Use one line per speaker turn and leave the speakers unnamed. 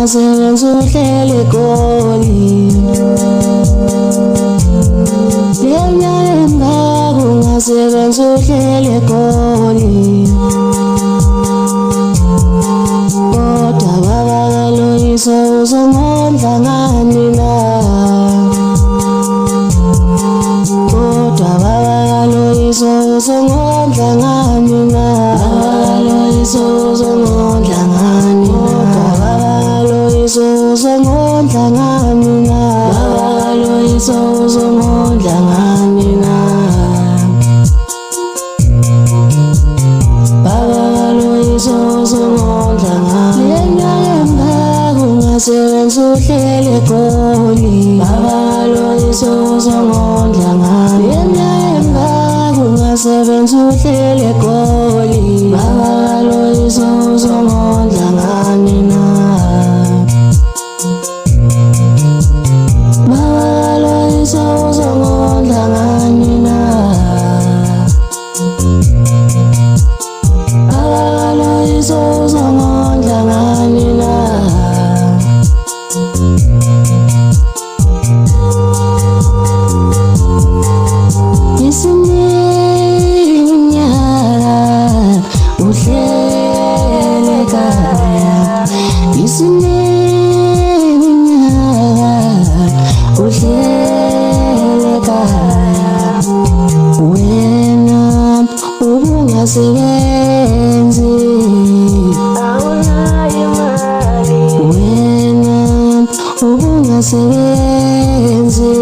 ungasebenzi uhleli eGoli. Leminyaka emingaka ungasebenzi uhleli eGoli. Kodwa baba kaLoyiso uzongondla ngani na? Kodwa baba kaLoyiso uzongondla ngani na? Loyiso uzongondla ngani na? Baba Loyiso uzongondla ngani na? Baba Loyiso uzongondla ngani na? Baba Loyiso uzongondla ngani? Leminyaka emingaka ungasebenzi uhleli eGoli. Baba Loyiso uzongondla ngani? Leminyaka emingaka ungasebenzi uhleli eGoli. Baba Loyiso uzongondla ngani na? Baba Loyiso uzongondla ngani na? Baba Loyiso uzongondla ngani na? Uhlele ekhaya, isiminyaka uhlele ekhaya. Wena ubungasebenzi, awunayo imali. Wena ubungasebenzi.